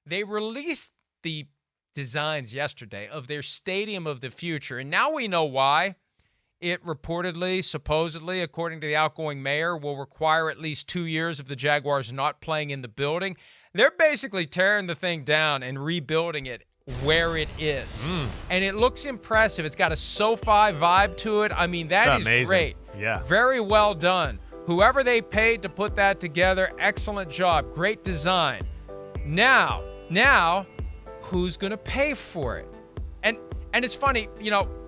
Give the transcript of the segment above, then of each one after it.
They released the designs yesterday of their stadium of the future, and now we know why. It reportedly, supposedly, according to the outgoing mayor, will require at least 2 years of the Jaguars not playing in the building. They're basically tearing the thing down and rebuilding it where it is. And it looks impressive. It's got a SoFi vibe to it. I mean, that is amazing. great. Yeah. Very well done. Whoever they paid to put that together, excellent job. Great design. Now, who's going to pay for it? And it's funny,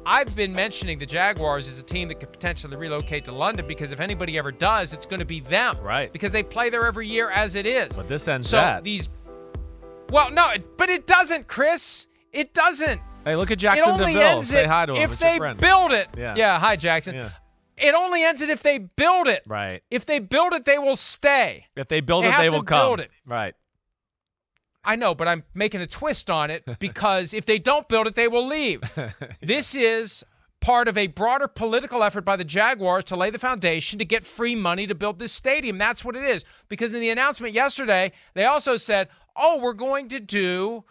I've been mentioning the Jaguars as a team that could potentially relocate to London because if anybody ever does, it's going to be them. Right. Because they play there every year as it is. But this ends that. Well, no, but it doesn't, Chris. It doesn't. Hey, look at It only Jacksonville. ends Say it hi to him. if It's your they friend. build it. Yeah. Hi, Jackson. Yeah. It only ends it if they build it. Right. If they build it, they will stay. If they build They it, have they to will come. build it. Right. I know, but I'm making a twist on it because if they don't build it, they will leave. This is part of a broader political effort by the Jaguars to lay the foundation to get free money to build this stadium. That's what it is. Because in the announcement yesterday, they also said, we're going to do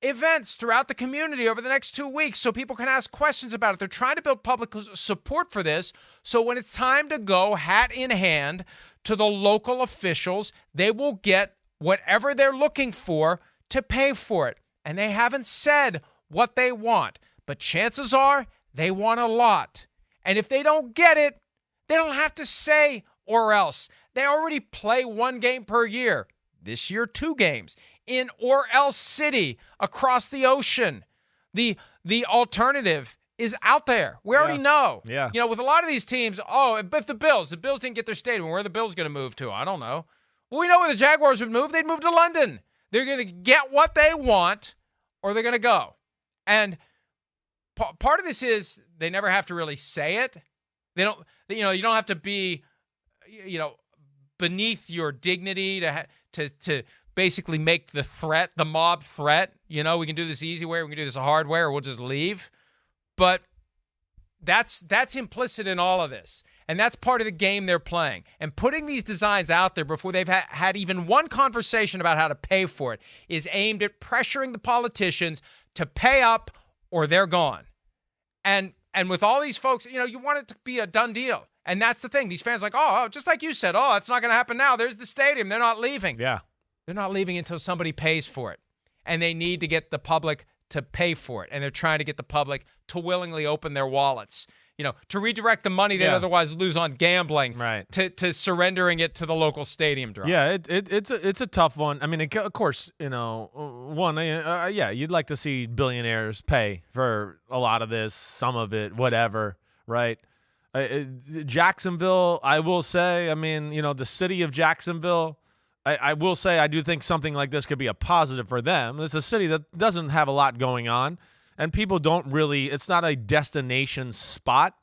events throughout the community over the next 2 weeks so people can ask questions about it. They're trying to build public support for this. So when it's time to go hat in hand to the local officials, they will get whatever they're looking for to pay for it. And they haven't said what they want, but chances are they want a lot. And if they don't get it, they don't have to say or else. They already play 1 game per year. This year, 2 games in or else city across the ocean. The alternative is out there. We already know. Yeah. With a lot of these teams, if the Bills didn't get their stadium, where are the Bills going to move to? I don't know. Well, we know where the Jaguars would move. They'd move to London. They're going to get what they want or they're going to go. And part of this is they never have to really say it. They don't, you don't have to be, beneath your dignity to basically make the mob threat. We can do this easy way, we can do this a hard way, or we'll just leave. But that's implicit in all of this. And that's part of the game they're playing. And putting these designs out there before they've had even one conversation about how to pay for it is aimed at pressuring the politicians to pay up or they're gone. And with all these folks, you want it to be a done deal. And that's the thing. These fans are like, just like you said, it's not going to happen now. There's the stadium. They're not leaving. Yeah. They're not leaving until somebody pays for it. And they need to get the public to pay for it. And they're trying to get the public to willingly open their wallets, to redirect the money they'd otherwise lose on gambling, right, to surrendering it to the local stadium draw. Yeah, it's a tough one. I mean, of course, you'd like to see billionaires pay for a lot of this, some of it, whatever, right? Jacksonville, I will say, the city of Jacksonville, I will say I do think something like this could be a positive for them. It's a city that doesn't have a lot going on, and people don't really – it's not a destination spot.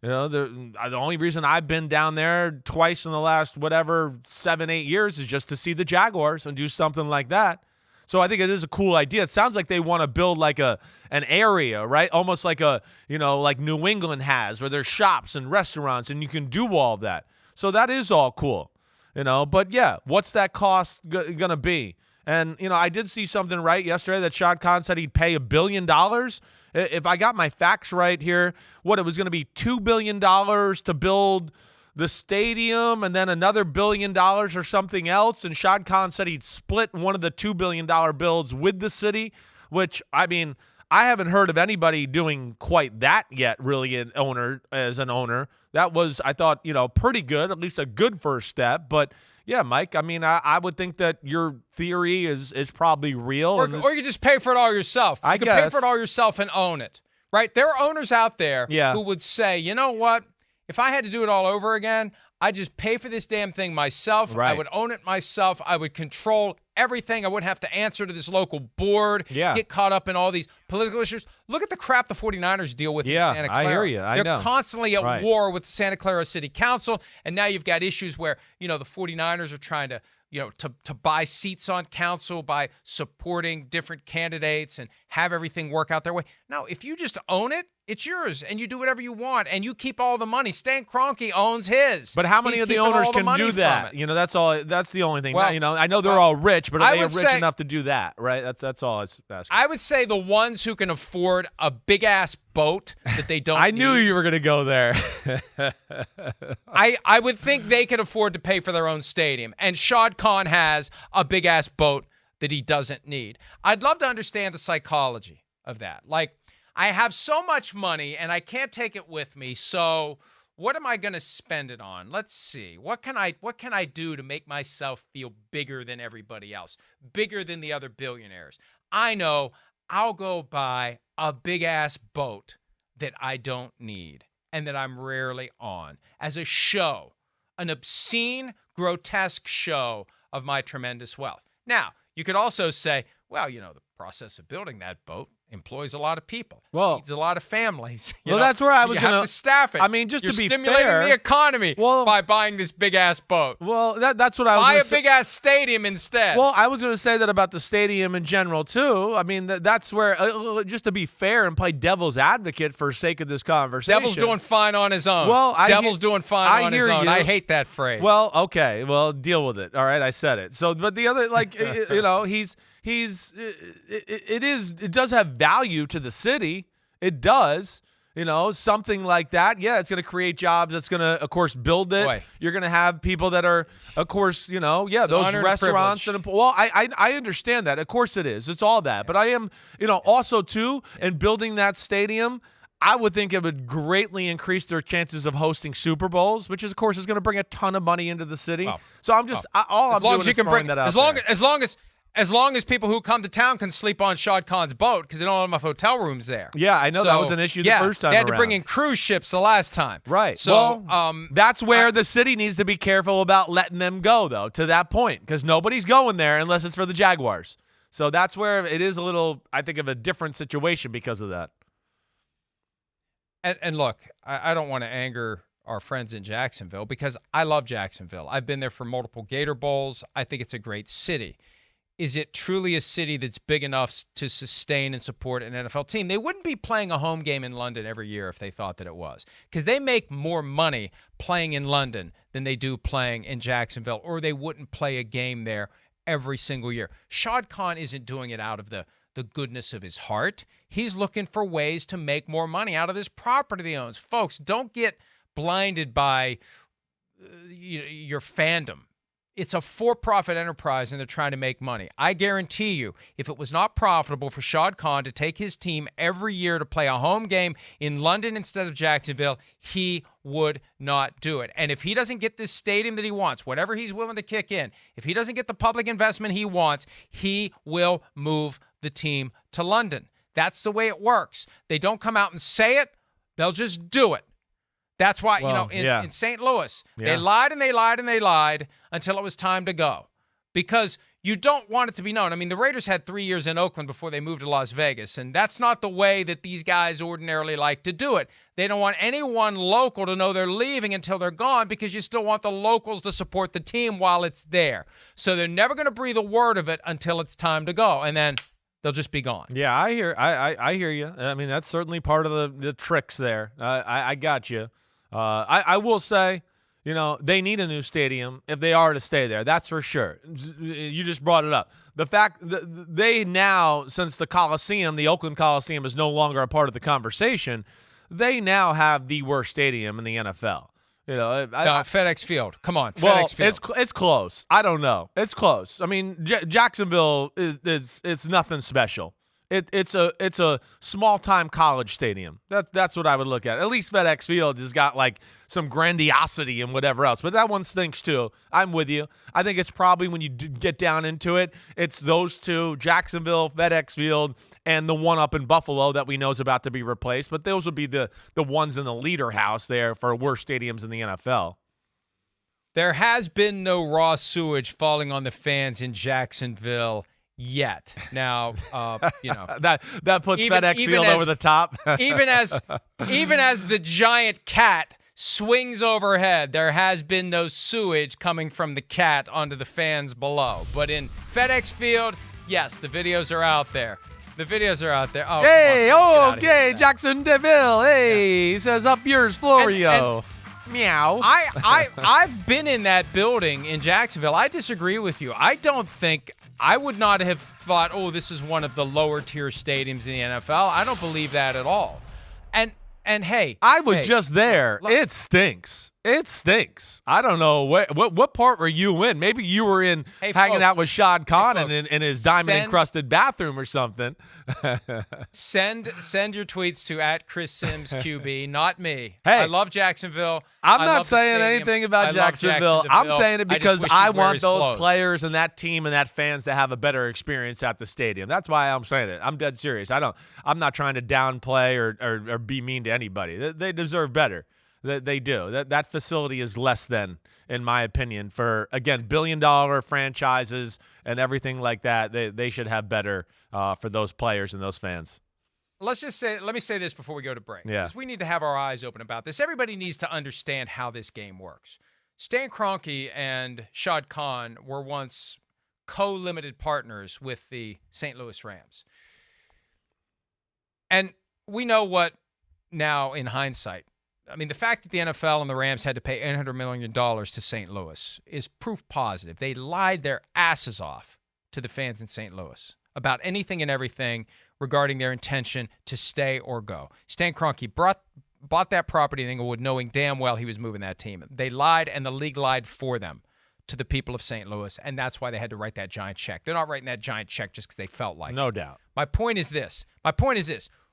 The only reason I've been down there twice in the last, 7-8 years is just to see the Jaguars and do something like that. So I think it is a cool idea. It sounds like they want to build like an area, right? Almost like like New England has, where there's shops and restaurants and you can do all of that. So that is all cool, But yeah, what's that cost gonna be? And I did see something right yesterday that Shad Khan said he'd pay $1 billion. If I got my facts right here, it was going to be $2 billion to build the stadium and then another $1 billion or something else. And Shad Khan said he'd split one of the $2 billion builds with the city, which, I haven't heard of anybody doing quite that yet, really, as an owner. That was, I thought, pretty good, at least a good first step. But, yeah, Mike, I would think that your theory is probably real. Or you could just pay for it all yourself. You could pay for it all yourself and own it, right? There are owners out there who would say, you know what? If I had to do it all over again, I'd just pay for this damn thing myself. Right. I would own it myself. I would control everything. I wouldn't have to answer to this local board, get caught up in all these political issues. Look at the crap the 49ers deal with in Santa Clara. I hear you. They're constantly at war with the Santa Clara City Council, and now you've got issues where, the 49ers are trying to, to buy seats on council by supporting different candidates and have everything work out their way. Now, if you just own it it's yours, and you do whatever you want, and you keep all the money. Stan Kroenke owns his. But how many He's of the keeping owners all the can money do from that? it. That's all. That's the only thing. Well, I know they're all rich, but are I they would rich say- enough to do that? Right. That's all I was asking. I would say the ones who can afford a big-ass boat that they don't I knew need, you were going to go there. I would think they can afford to pay for their own stadium. And Shad Khan has a big-ass boat that he doesn't need. I'd love to understand the psychology of that. Like, I have so much money, and I can't take it with me, so what am I going to spend it on? Let's see. What can I do to make myself feel bigger than everybody else, bigger than the other billionaires? I know I'll go buy a big-ass boat that I don't need and that I'm rarely on as a show, an obscene, grotesque show of my tremendous wealth. Now, you could also say, well, the process of building that boat employs a lot of people. Well, needs a lot of families. That's where I was going to staff it. I mean, just You're to be stimulating fair, the economy by buying this big ass boat. Well, that's what I was. Buy gonna a big ass stadium instead. Well, I was going to say that about the stadium in general too. I mean, that's where just to be fair and play devil's advocate for sake of this conversation. Devil's doing fine on his own. Well, Devil's doing fine on his own. I hate that phrase. Well, okay. Well, deal with it. All right, I said it. So, but the other, it does have value to the city. It does. Something like that. Yeah, it's going to create jobs. It's going to, of course, build it. Boy. You're going to have people that are, of course, those restaurants. Well, I understand that. Of course it is. It's all that. But I am, also, too, in building that stadium, I would think it would greatly increase their chances of hosting Super Bowls, which is, of course, is going to bring a ton of money into the city. Oh. So I'm just, all I'm doing is throwing that out there. As long as people who come to town can sleep on Shad Khan's boat because they don't have enough hotel rooms there. Yeah, I know that was an issue the first time they had around. to bring in cruise ships the last time. Right. So that's where the city needs to be careful about letting them go, though, to that point, because nobody's going there unless it's for the Jaguars. So that's where it is a little, I think, of a different situation because of that. And look, I don't want to anger our friends in Jacksonville because I love Jacksonville. I've been there for multiple Gator Bowls. I think it's a great city. Is it truly a city that's big enough to sustain and support an NFL team? They wouldn't be playing a home game in London every year if they thought that it was, because they make more money playing in London than they do playing in Jacksonville, or they wouldn't play a game there every single year. Shad Khan isn't doing it out of the goodness of his heart. He's looking for ways to make more money out of this property he owns. Folks, don't get blinded by your fandom. It's a for-profit enterprise, and they're trying to make money. I guarantee you, if it was not profitable for Shad Khan to take his team every year to play a home game in London instead of Jacksonville, he would not do it. And if he doesn't get this stadium that he wants, whatever he's willing to kick in, if he doesn't get the public investment he wants, he will move the team to London. That's the way it works. They don't come out and say it. They'll just do it. That's why, in St. Louis, they lied and they lied and they lied until it was time to go, because you don't want it to be known. I mean, the Raiders had 3 years in Oakland before they moved to Las Vegas, and that's not the way that these guys ordinarily like to do it. They don't want anyone local to know they're leaving until they're gone, because you still want the locals to support the team while it's there. So they're never going to breathe a word of it until it's time to go, and then they'll just be gone. Yeah, I hear you. I mean, that's certainly part of the tricks there. I got you. I will say, they need a new stadium if they are to stay there. That's for sure. You just brought it up. The fact that they now, since the Coliseum, the Oakland Coliseum, is no longer a part of the conversation, they now have the worst stadium in the NFL. FedEx Field. Come on, FedEx Field. It's close. I don't know. It's close. I mean, Jacksonville it's nothing special. It's a small-time college stadium. That's what I would look at least FedEx Field has got like some grandiosity and whatever else, but that one stinks too. I'm with you. I think it's probably, when you get down into it, it's those two: Jacksonville, FedEx Field, and the one up in Buffalo that we know is about to be replaced. But those would be the ones in the leader house there for worst stadiums in the NFL. There has been no raw sewage falling on the fans in Jacksonville yet. Now, that puts FedEx Field over the top. even as the giant cat swings overhead, there has been no sewage coming from the cat onto the fans below. But in FedEx Field, yes, the videos are out there. The videos are out there. Oh, Hey, come on, oh, get out of here okay, with that. Jacksonville. Hey, he says up yours, Florio. Meow. I've been in that building in Jacksonville. I disagree with you. I would not have thought, oh, this is one of the lower tier stadiums in the NFL. I don't believe that at all. And hey, I was just there. look. It stinks. It stinks. I don't know what part were you in? Maybe you were in Hey, hanging folks. out with Shad Khan Hey, folks. in his diamond encrusted bathroom or something. Send your tweets to @Chris Simms QB, not me. Hey. I love Jacksonville. I'm I not love the saying stadium. anything I about love Jacksonville. I'm saying it I just because wish I he'd wear want his those clothes. players and that team and that fans to have a better experience at the stadium. That's why I'm saying it. I'm dead serious. I'm not trying to downplay or be mean to anybody. They deserve better. They do. That facility is less than, in my opinion, for, again, billion-dollar franchises and everything like that. They should have better for those players and those fans. Let me say this before we go to break. Yeah. Because we need to have our eyes open about this. Everybody needs to understand how this game works. Stan Kroenke and Shad Khan were once co-limited partners with the St. Louis Rams. And we know what now in hindsight. I mean, the fact that the NFL and the Rams had to pay $800 million to St. Louis is proof positive. They lied their asses off to the fans in St. Louis about anything and everything regarding their intention to stay or go. Stan Kroenke bought that property in Inglewood knowing damn well he was moving that team. They lied, and the league lied for them to the people of St. Louis, and that's why they had to write that giant check. They're not writing that giant check just because they felt like it. No doubt. My point is this.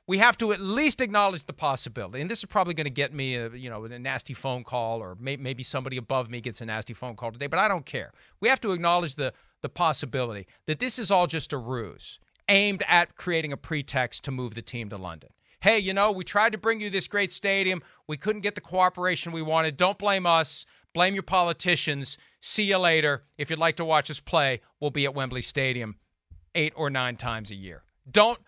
We have to at least acknowledge the possibility, and this is probably going to get me a nasty phone call, or maybe somebody above me gets a nasty phone call today, but I don't care. We have to acknowledge the possibility that this is all just a ruse aimed at creating a pretext to move the team to London. Hey, we tried to bring you this great stadium. We couldn't get the cooperation we wanted. Don't blame us. Blame your politicians. See you later. If you'd like to watch us play, we'll be at Wembley Stadium 8 or 9 times a year. Don't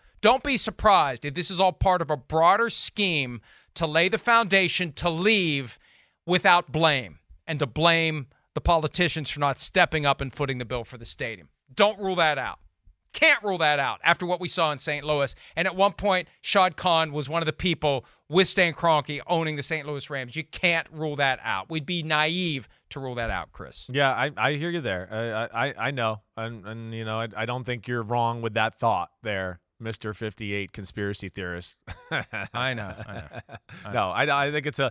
be surprised if this is all part of a broader scheme to lay the foundation to leave without blame and to blame the politicians for not stepping up and footing the bill for the stadium. Don't rule that out. Can't rule that out after what we saw in St. Louis. And at one point, Shad Khan was one of the people with Stan Kroenke owning the St. Louis Rams. You can't rule that out. We'd be naive to rule that out, Chris. Yeah, I hear you there. I know. And I don't think you're wrong with that thought there, Mr. 58 conspiracy theorist. I know. No, I think it's a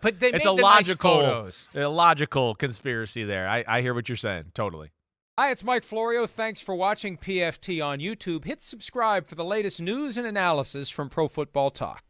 logical conspiracy there. I hear what you're saying. Totally. Hi, it's Mike Florio. Thanks for watching PFT on YouTube. Hit subscribe for the latest news and analysis from Pro Football Talk.